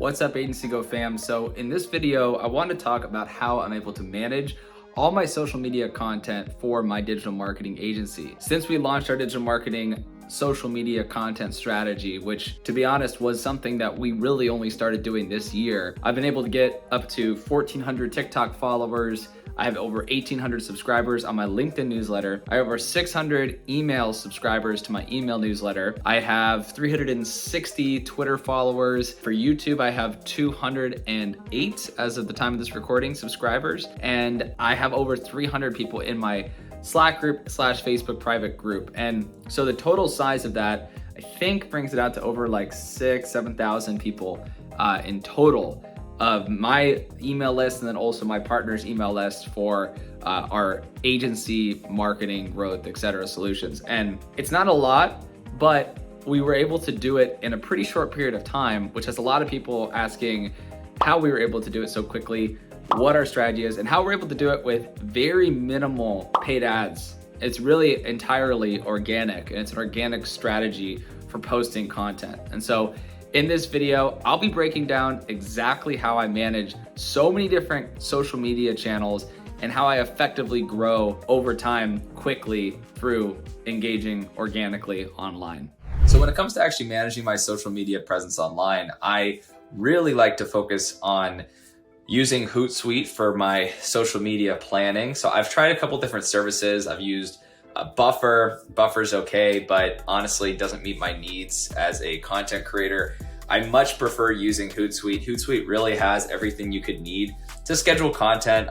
What's up, Agency Go fam? So in this video, I want to talk about how I'm able to manage all my social media content for my digital marketing agency. Since we launched our digital marketing social media content strategy, which to be honest was something that we really only started doing this year, I've been able to get up to 1,400 TikTok followers. I have over 1,800 subscribers on my LinkedIn newsletter. I have over 600 email subscribers to my email newsletter. I have 360 Twitter followers. For YouTube, I have 208 as of the time of this recording subscribers. And I have over 300 people in my Slack group / Facebook private group. And so the total size of that, I think, brings it out to over like 7,000 people in total of my email list, and then also my partner's email list for our agency marketing, growth, etc. solutions. And it's not a lot, but we were able to do it in a pretty short period of time, which has a lot of people asking how we were able to do it so quickly, what our strategy is, and how we're able to do it with very minimal paid ads. It's really entirely organic, and it's an organic strategy for posting content. And so in this video, I'll be breaking down exactly how I manage so many different social media channels and how I effectively grow over time quickly through engaging organically online. So when it comes to actually managing my social media presence online, I really like to focus on using Hootsuite for my social media planning. So I've tried a couple different services. I've used Buffer. Buffer's okay, but honestly doesn't meet my needs as a content creator. I much prefer using Hootsuite. Hootsuite really has everything you could need to schedule content.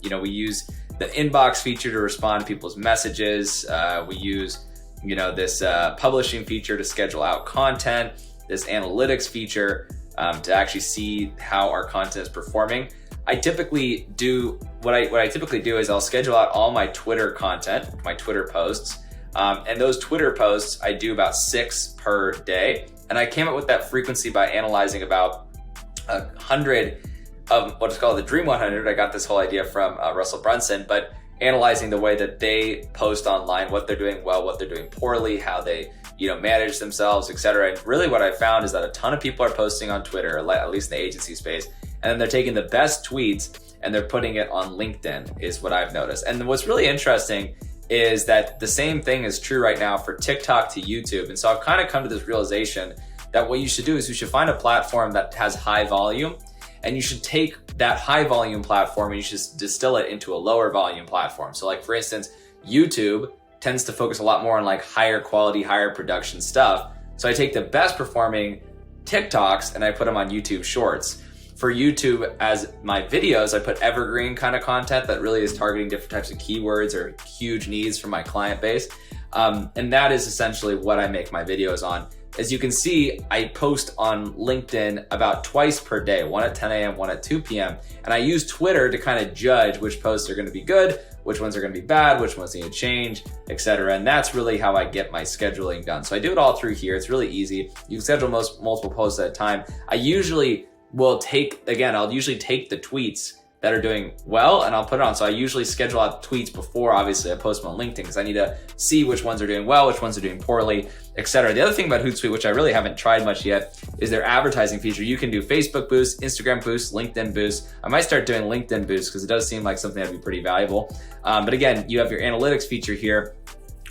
We use the inbox feature to respond to people's messages. We use, this publishing feature to schedule out content, this analytics feature to actually see how our content is performing. I typically do what I typically do is I'll schedule out all my Twitter content, my Twitter posts, and those Twitter posts I do about 6 per day. And I came up with that frequency by analyzing about 100 of what is called the Dream 100. I got this whole idea from Russell Brunson, but analyzing the way that they post online, what they're doing well, what they're doing poorly, how they manage themselves, etc. And really what I found is that a ton of people are posting on Twitter, at least in the agency space, and then they're taking the best tweets and they're putting it on LinkedIn is what I've noticed. And what's really interesting is that the same thing is true right now for TikTok to YouTube. And so I've kind of come to this realization that what you should do is you should find a platform that has high volume, and you should take that high volume platform and you should distill it into a lower volume platform. So like for instance, YouTube tends to focus a lot more on like higher quality, higher production stuff. So I take the best performing TikToks and I put them on YouTube Shorts. For YouTube, as my videos, I put evergreen kind of content that really is targeting different types of keywords or huge needs from my client base. And that is essentially what I make my videos on. As you can see, I post on LinkedIn about twice per day, one at 10 a.m., one at 2 p.m. And I use Twitter to kind of judge which posts are going to be good, which ones are going to be bad, which ones need to change, etc. And that's really how I get my scheduling done. So I do it all through here. It's really easy. You can schedule multiple posts at a time. I usually will I'll usually take the tweets that are doing well and I'll put it on. So I usually schedule out tweets before obviously I post them on LinkedIn because I need to see which ones are doing well, which ones are doing poorly, etc. The other thing about Hootsuite, which I really haven't tried much yet, is their advertising feature. You can do Facebook boosts, Instagram boosts, LinkedIn boosts. I might start doing LinkedIn boosts because it does seem like something that'd be pretty valuable. But again, you have your analytics feature here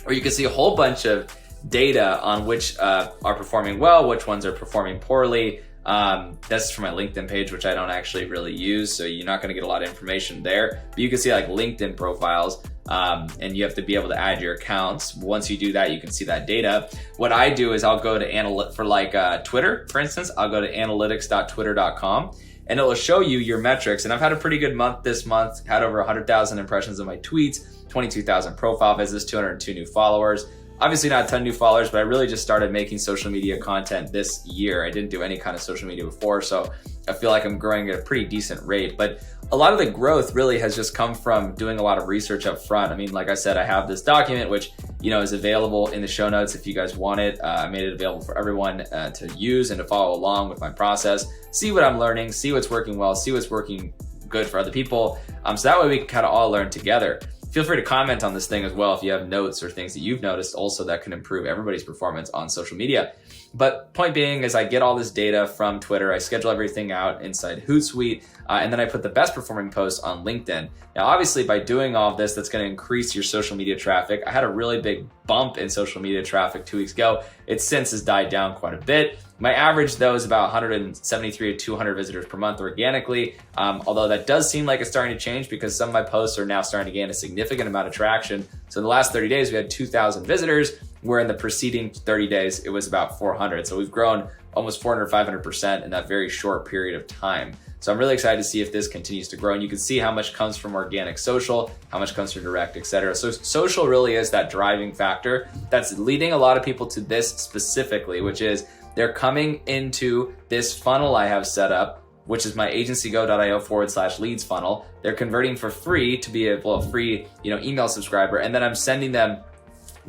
where you can see a whole bunch of data on which are performing well, which ones are performing poorly. That's for my LinkedIn page, which I don't actually really use, so you're not going to get a lot of information there. But you can see like LinkedIn profiles, and you have to be able to add your accounts. Once you do that, you can see that data. What I do is I'll go to Twitter, for instance, I'll go to analytics.twitter.com, and it will show you your metrics. And I've had a pretty good month this month, had over 100,000 impressions of my tweets, 22,000 profile visits, 202 new followers. Obviously not a ton of new followers, but I really just started making social media content this year. I didn't do any kind of social media before, so I feel like I'm growing at a pretty decent rate. But a lot of the growth really has just come from doing a lot of research up front. I mean, like I said, I have this document, which is available in the show notes if you guys want it. I made it available for everyone to use and to follow along with my process, see what I'm learning, see what's working well, see what's working good for other people. So that way we can kind of all learn together. feel free to comment on this thing as well if you have notes or things that you've noticed also that can improve everybody's performance on social media. But point being is I get all this data from Twitter, I schedule everything out inside Hootsuite, and then I put the best performing posts on LinkedIn. Now, obviously by doing all of this, that's gonna increase your social media traffic. I had a really big bump in social media traffic 2 weeks ago. It since has died down quite a bit. My average though is about 173 to 200 visitors per month organically, although that does seem like it's starting to change because some of my posts are now starting to gain a significant amount of traction. So in the last 30 days, we had 2,000 visitors, where in the preceding 30 days, it was about 400. So we've grown almost 400, 500% in that very short period of time. So I'm really excited to see if this continues to grow. And you can see how much comes from organic social, how much comes from direct, etc. So social really is that driving factor that's leading a lot of people to this specifically, which is they're coming into this funnel I have set up, which is my agencygo.io/leads funnel. They're converting for free to be a free, email subscriber. And then I'm sending them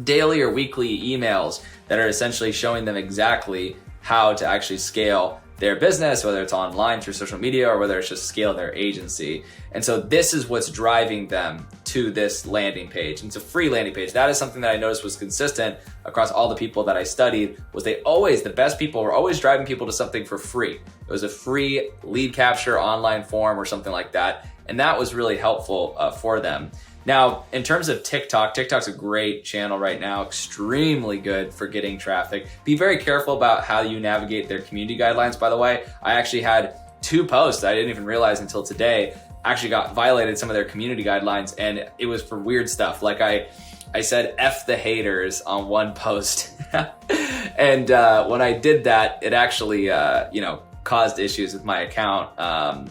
daily or weekly emails that are essentially showing them exactly how to actually scale their business, whether it's online through social media or whether it's just scale their agency. And so this is what's driving them to this landing page. And it's a free landing page. That is something that I noticed was consistent across all the people that I studied, was the best people were always driving people to something for free. It was a free lead capture online form or something like that. And that was really helpful for them. Now, in terms of TikTok's a great channel right now, extremely good for getting traffic. Be very careful about how you navigate their community guidelines, by the way. I actually had 2 posts that I didn't even realize until today actually got violated some of their community guidelines, and it was for weird stuff. Like I said, F the haters on one post. And when I did that, it actually, caused issues with my account. I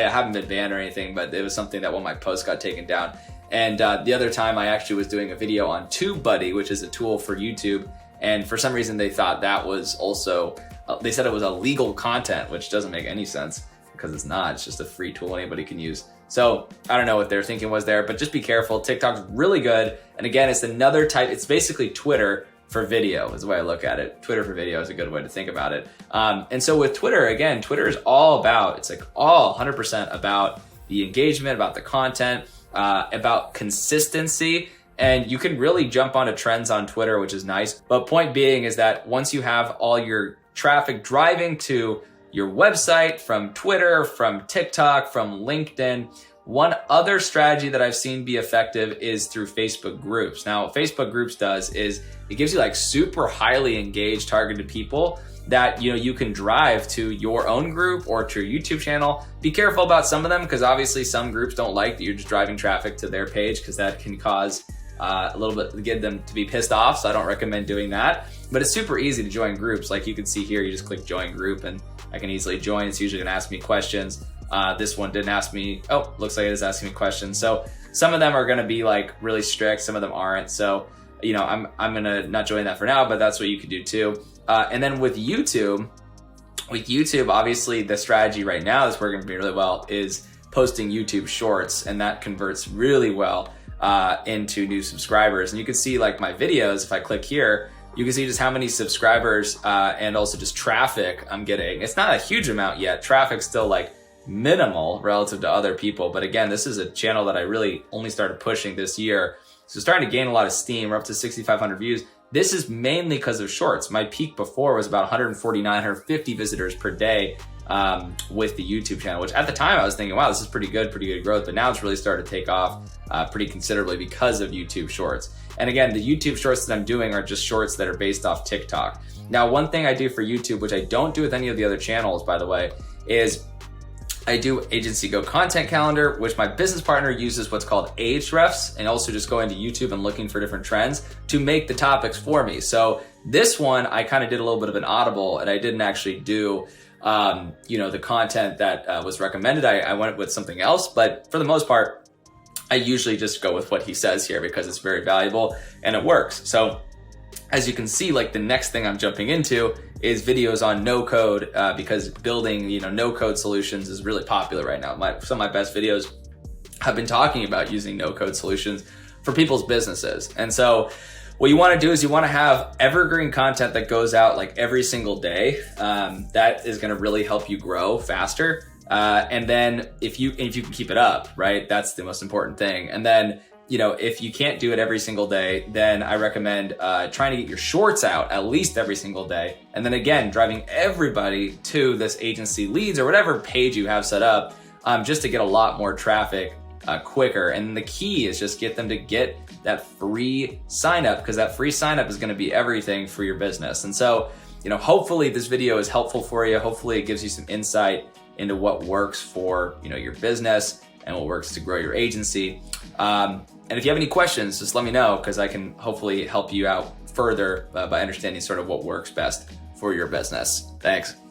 haven't been banned or anything, but it was something that one of my posts got taken down. And the other time I actually was doing a video on TubeBuddy, which is a tool for YouTube. And for some reason they thought that was also, they said it was illegal content, which doesn't make any sense because it's not, it's just a free tool anybody can use. So I don't know what their thinking was there, but just be careful. TikTok's really good. And again, it's another type, it's basically Twitter for video is the way I look at it. Twitter for video is a good way to think about it. And so with Twitter, again, Twitter is all about, it's like all 100% about the engagement, about the content, about consistency. And you can really jump onto trends on Twitter, which is nice. But point being is that once you have all your traffic driving to your website from Twitter, from TikTok, from LinkedIn, one other strategy that I've seen be effective is through Facebook groups. Now, what Facebook groups does is it gives you like super highly engaged targeted people that you can drive to your own group or to your YouTube channel. Be careful about some of them because obviously some groups don't like that you're just driving traffic to their page because that can cause a little bit, get them to be pissed off. So I don't recommend doing that. But it's super easy to join groups. Like you can see here, you just click join group and I can easily join. It's usually gonna ask me questions. This one didn't ask me. Oh, looks like it is asking me questions. So some of them are going to be like really strict. Some of them aren't. So, I'm going to not join that for now, but that's what you could do too. And then with YouTube, obviously the strategy right now that's working for me really well is posting YouTube shorts. And that converts really well into new subscribers. And you can see like my videos, if I click here, you can see just how many subscribers and also just traffic I'm getting. It's not a huge amount yet. Traffic's still like minimal relative to other people. But again, this is a channel that I really only started pushing this year. So starting to gain a lot of steam. We're up to 6,500 views. This is mainly because of shorts. My peak before was about 149, 150 visitors per day with the YouTube channel, which at the time I was thinking, wow, this is pretty good growth. But now it's really started to take off pretty considerably because of YouTube shorts. And again, the YouTube shorts that I'm doing are just shorts that are based off TikTok. Now, one thing I do for YouTube, which I don't do with any of the other channels, by the way, is I do Agency Go content calendar, which my business partner uses what's called Ahrefs, and also just going to YouTube and looking for different trends to make the topics for me. So this one, I kind of did a little bit of an audible and I didn't actually do, the content that was recommended. I went with something else, but for the most part, I usually just go with what he says here because it's very valuable and it works. So as you can see, like the next thing I'm jumping into is videos on no code because building, no code solutions is really popular right now. Some of my best videos have been talking about using no code solutions for people's businesses. And so what you want to do is you want to have evergreen content that goes out like every single day. That is going to really help you grow faster. And then if you can keep it up, right? That's the most important thing. And then, if you can't do it every single day, then I recommend trying to get your shorts out at least every single day. And then again, driving everybody to this agency leads or whatever page you have set up, just to get a lot more traffic quicker. And the key is just get them to get that free sign up, because that free sign up is going to be everything for your business. And so, hopefully this video is helpful for you. Hopefully it gives you some insight into what works for, your business and what works to grow your agency. And if you have any questions, just let me know, because I can hopefully help you out further by understanding sort of what works best for your business. Thanks.